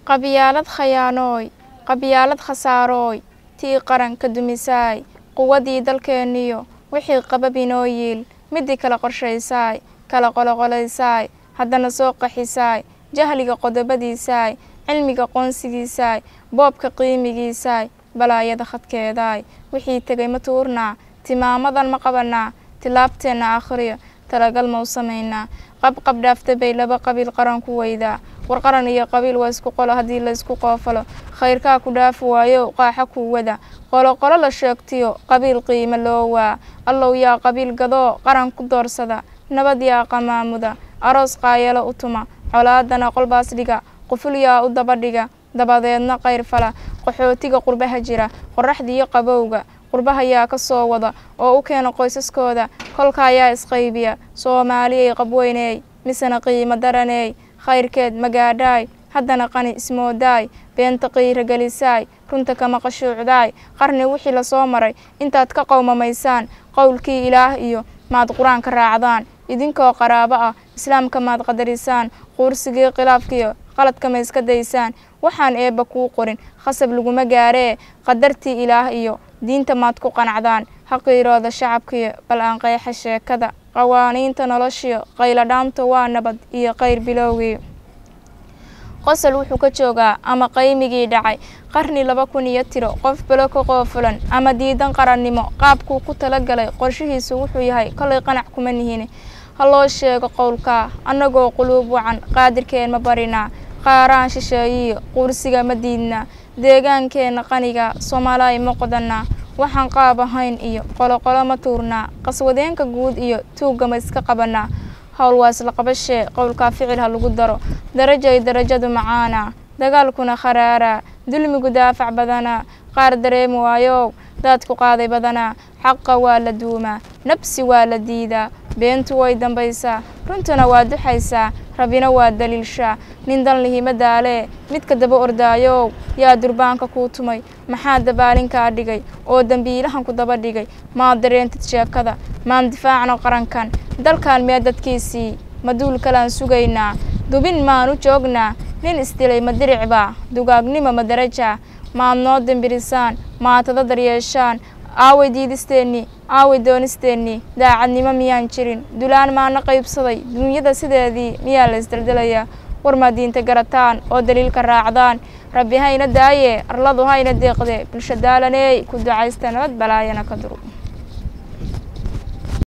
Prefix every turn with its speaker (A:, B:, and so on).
A: qabyaalad khayaanooy qabyaalad khasaaroy tii qaran ka dumisaay quwadii dalkeeniyo wixii qababinoo yiil midii kala qorshaysaay kala qoloqolaysaay haddana soo qaxisaay jahliga qodobadiisaay cilmiga qoonsigiisaay boobka qiimigiisaay balaayada khadkeedaay wixii tegay ma tuurnaa timaamadan ma qabanaa tilaabteenna akhriyo talagal ma u samaynaa qabqab dhaafta bay laba qabiil qaran ku weydaa war qaran iyo qabiil waa isku qolo haddii la isku qoofalo khayrkaa ku dhaafi waayo qaaxa ku wada qoloqolo la sheegtiyo qabiil qiimo loo waa allow yaa qabiil gadoo qaran ku doorsada nabad yaa qamaamuda aroos qaayalo u tuma colaadana qolbaas dhiga quful yaa u daba dhiga dabadeedna qayr fala qaxootiga qurbaha jira qorraxdiiyo qabowga qurbaha yaa ka soo wada oo u keena qoysaskooda kolka ayaa isqaybiya soomaaliyay qabweyneey misana qiimo daraneey khayrkeed magaadhaay haddana qani ismoodaay beenta qiira gelisaay runta kama qashuucdaay qarni wixii la soo maray intaad ka qowmamaysaan qowlkii ilaah iyo maad qur-aanka raacdaan idinkoo qaraabo ah islaamka maad qadarisaan quursigii khilaafkiyo qaladka ma iska daysaan waxaan eebba kuu qorin khasab laguma gaaree qadartii ilaah iyo diinta maad ku qanacdaan haqiirooda shacabkiyo bal aan qeexa sheekada qawaaniinta noloshiyo qayladhaamta waa nabad iyo qayr bilowgii qosol wuxuu ka joogaa ama qaymigii dhacay qarni 2000 tiro qof balo ka qoofulan ama diidan qarannimo qaabkuu ku talagalay qorshihiisu wuxuu yahay kolay qanac kuma nihin haloo sheego qowlka annagoo quluub wacan qaadirkeen ma barinaa qaaraan shisheeyiyo quursiga ma diidna deegaankeena qaniga Soomaaliya ma qodanaa waxaan qaab ahayn iyo qoloqolo ma tuurnaa qaswadeenka guud iyo tuuga ma iska qabanaa hawl waas la qabashee qowlka ficil ha lagu daro darajadu macaana dagaalkuna kharaara dulmigu daafac badana qaar dareem waayo dadku qaaday badana xaqa waa la duuma nafsi waa la diida beentu way dambaysaa runtuna waa duxaysaa rabina waa daliilsha nin dan lihima daale midka daba ordaayo yaa durbaanka ku tumay maxaa dabaalinka dhigay oo dambiilahan ku daba dhigay ma dareentid sheekada ma difaacno qarankan dalkan mee dadkiisii maduul kala sugaynaa dubin maanu joognaa nin istilay ma diricba dugaagnimo ma daraja ma noo dambirisaan ma tada daryeeshaan aaway diidisteeni aaway doonisteeni daacadnimo miyaan jirin dulaan maana qaybsaday dunyada sideedii miyaa la isdaldalaya war ma diinta garataan oo daliilka raacdaan rabbi hayna daaye arladu hayna deeqde bulshadaalanay ku ducaysta nabad balaayana ka duru